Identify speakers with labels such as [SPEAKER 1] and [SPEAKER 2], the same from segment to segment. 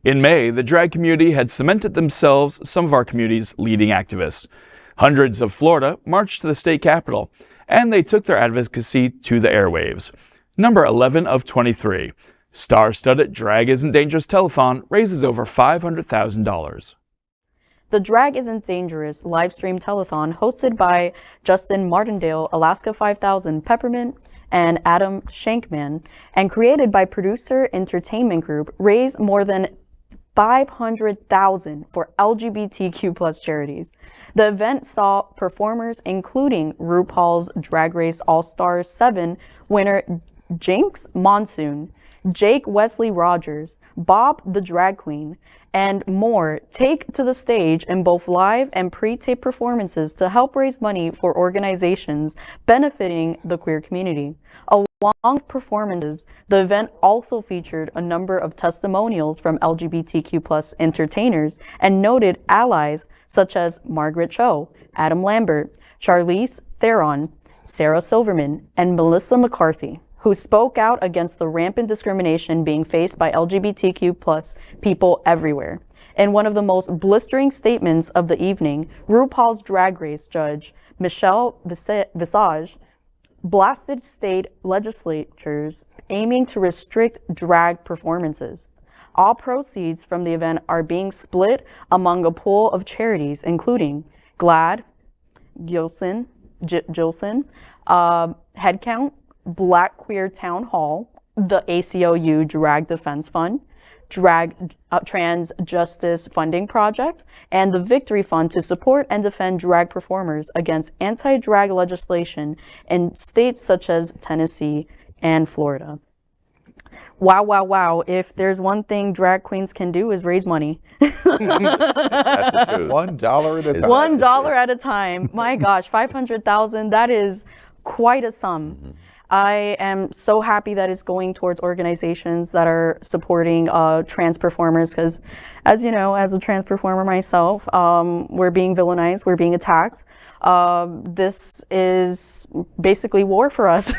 [SPEAKER 1] In May, the drag community had cemented themselves some of our community's leading activists. Hundreds of Florida marched to the state capitol, and they took their advocacy to the airwaves. Number 11 of 23. Star-studded Drag Isn't Dangerous Telethon raises over $500,000.
[SPEAKER 2] The Drag Isn't Dangerous livestream telethon, hosted by Justin Martindale, Alaska 5000, Peppermint, and Adam Shankman, and created by Producer Entertainment Group, raised more than $500,000 for LGBTQ+ charities. The event saw performers including RuPaul's Drag Race All-Stars 7 winner Jinkx Monsoon, Wesley Rogers, Bob the Drag Queen, and more take to the stage in both live and pre-tape performances to help raise money for organizations benefiting the queer community. Along with performances, the event also featured a number of testimonials from LGBTQ+ entertainers and noted allies such as Margaret Cho, Adam Lambert, Charlize Theron, Sarah Silverman, and Melissa McCarthy, who spoke out against the rampant discrimination being faced by LGBTQ+ people everywhere. In one of the most blistering statements of the evening, RuPaul's Drag Race judge, Michelle Visage, blasted state legislatures aiming to restrict drag performances. All proceeds from the event are being split among a pool of charities, including GLAAD, GLSEN, Headcount, Black Queer Town Hall, the ACLU Drag Defense Fund, Trans Justice Funding Project, and the Victory Fund to support and defend drag performers against anti-drag legislation in states such as Tennessee and Florida. Wow, wow, wow. If there's one thing drag queens can do is raise money.
[SPEAKER 3] That's the truth. $1 at a time.
[SPEAKER 2] $1 at a time. My gosh, 500,000, that is quite a sum. Mm-hmm. I am so happy that it's going towards organizations that are supporting trans performers because, as you know, as a trans performer myself, we're being villainized, we're being attacked. This is basically war for us.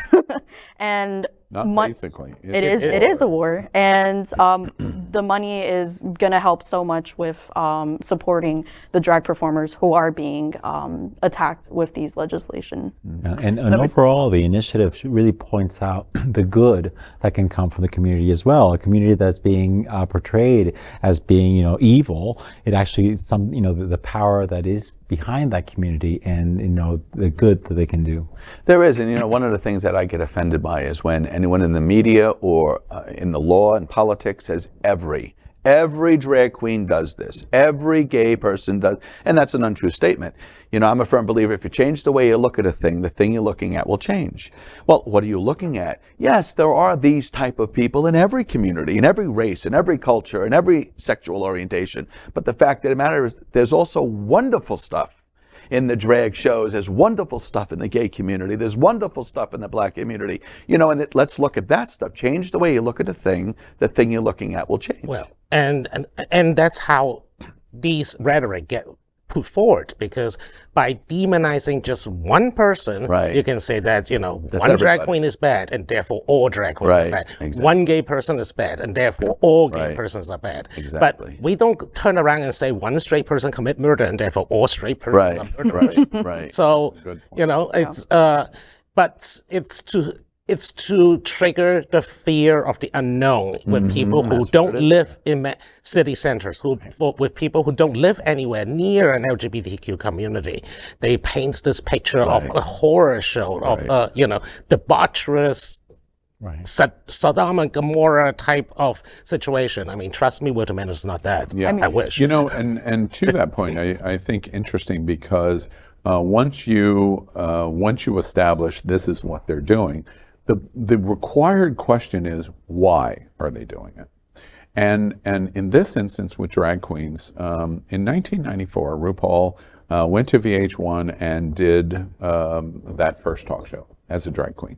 [SPEAKER 2] And
[SPEAKER 3] basically.
[SPEAKER 2] It is a war. And the money is going to help so much with supporting the drag performers who are being attacked with these legislation.
[SPEAKER 4] And overall, the initiative really points out the good that can come from the community as well. A community that's being portrayed as being, evil. It actually is the power that is behind that community and, the good that they can do.
[SPEAKER 5] There is, and one of the things that I get offended by is when anyone in the media or in the law and politics says every drag queen does this, every gay person does, and that's an untrue statement. I'm a firm believer if you change the way you look at a thing, the thing you're looking at will change. Well, what are you looking at? Yes, there are these type of people in every community, in every race, in every culture, in every sexual orientation. But the fact of the matter is there's also wonderful stuff in the drag shows. There's wonderful stuff in the gay community. There's wonderful stuff in the black community. And let's look at that stuff. Change the way you look at a thing, the thing you're looking at will change.
[SPEAKER 6] Well, and that's how these rhetoric get put forward, because by demonizing just one person,
[SPEAKER 5] right,
[SPEAKER 6] you can say that, one drag queen is bad and therefore all drag queens are bad.
[SPEAKER 5] Exactly.
[SPEAKER 6] One gay person is bad and therefore all gay
[SPEAKER 5] right.
[SPEAKER 6] persons are bad.
[SPEAKER 5] Exactly.
[SPEAKER 6] But we don't turn around and say one straight person commit murder and therefore all straight persons are murderers.
[SPEAKER 5] Right.
[SPEAKER 6] So, it's, but it's to trigger the fear of the unknown with people who don't live in city centers, with people who don't live anywhere near an LGBTQ community. They paint this picture of a horror show of, debaucherous, Sodom and Gomorrah type of situation. I mean, trust me, Whitman is not that.
[SPEAKER 3] Yeah.
[SPEAKER 6] I wish.
[SPEAKER 3] And to that point, I think interesting because once you establish this is what they're doing, the required question is, why are they doing it? And in this instance with drag queens, in 1994, RuPaul went to VH1 and did that first talk show as a drag queen.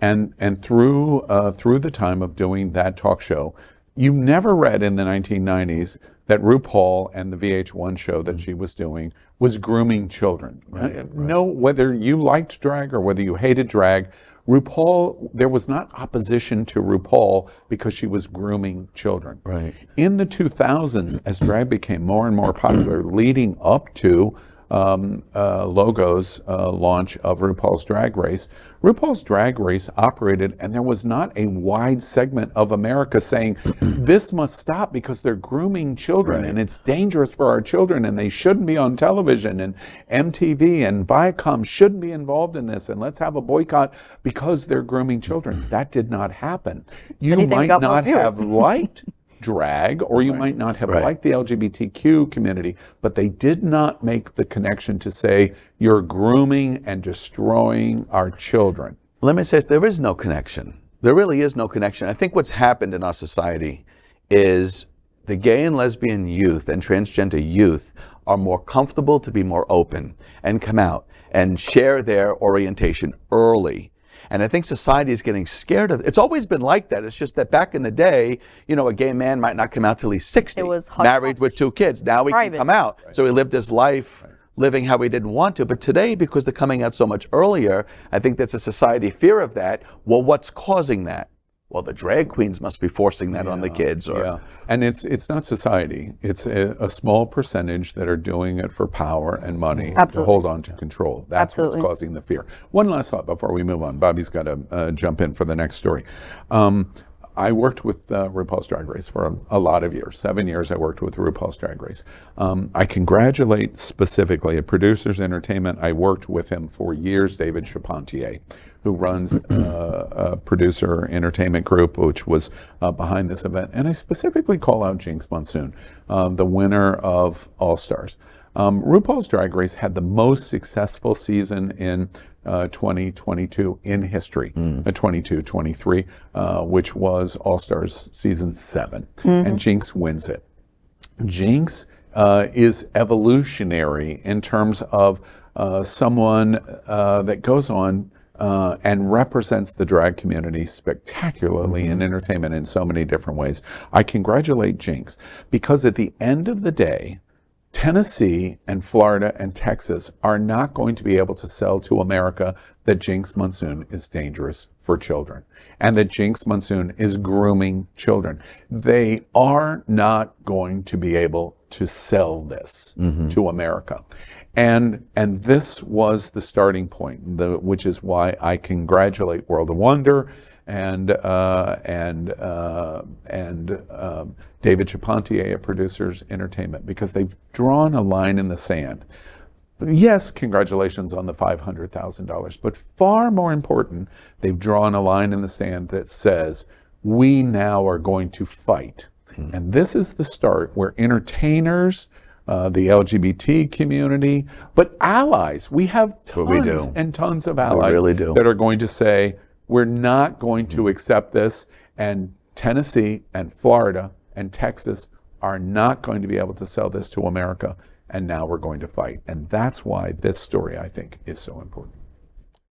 [SPEAKER 3] And through the time of doing that talk show, you never read in the 1990s that RuPaul and the VH1 show that she was doing was grooming children. Right. No, whether you liked drag or whether you hated drag, RuPaul, there was not opposition to RuPaul because she was grooming children.
[SPEAKER 5] Right.
[SPEAKER 3] In the 2000s, as drag became more and more popular, leading up to Logo's launch of RuPaul's Drag Race, RuPaul's Drag Race operated, and there was not a wide segment of America saying, this must stop because they're grooming children, and it's dangerous for our children, and they shouldn't be on television, and MTV and Viacom shouldn't be involved in this, and let's have a boycott because they're grooming children. That did not happen. You might not have liked drag, or you might not have liked the LGBTQ community, but they did not make the connection to say you're grooming and destroying our children.
[SPEAKER 5] Let me say, there is no connection. There really is no connection. I think what's happened in our society is the gay and lesbian youth and transgender youth are more comfortable to be more open and come out and share their orientation early. And I think society is getting scared of it. It's always been like that. It's just that back in the day, you know, a gay man might not come out till he's 60, married with 2 kids. Now he can come out. So he lived his life living how he didn't want to. But today, because they're coming out so much earlier, I think there's a society fear of that. Well, what's causing that? Well, the drag queens must be forcing that on the kids.
[SPEAKER 3] And it's not society. It's a small percentage that are doing it for power and money to hold on to control. That's what's causing the fear. One last thought before we move on. Bobby's got to jump in for the next story. I worked with RuPaul's Drag Race for a lot of years. 7 years I worked with RuPaul's Drag Race. I congratulate specifically at Producers Entertainment. I worked with him for years, David Charpentier, who runs a producer entertainment group, which was behind this event. And I specifically call out Jinkx Monsoon, the winner of All Stars. RuPaul's Drag Race had the most successful season in 2022 in history, 22-23, which was All Stars season 7, and Jinkx wins it. Jinkx is evolutionary in terms of someone that goes on and represents the drag community spectacularly in entertainment in so many different ways. I congratulate Jinkx because at the end of the day, Tennessee and Florida and Texas are not going to be able to sell to America that Jinkx Monsoon is dangerous for children and that Jinkx Monsoon is grooming children. They are not going to be able to sell this to America. And this was the starting point, which is why I congratulate World of Wonder and David Charpentier at Producers Entertainment, because they've drawn a line in the sand. Yes, congratulations on the $500,000, but far more important, they've drawn a line in the sand that says, we now are going to fight. And this is the start where entertainers, the LGBT community, but allies, we have tons and tons of allies that are going to say, we're not going to accept this, and Tennessee and Florida and Texas are not going to be able to sell this to America, and now we're going to fight. And that's why this story, I think, is so important.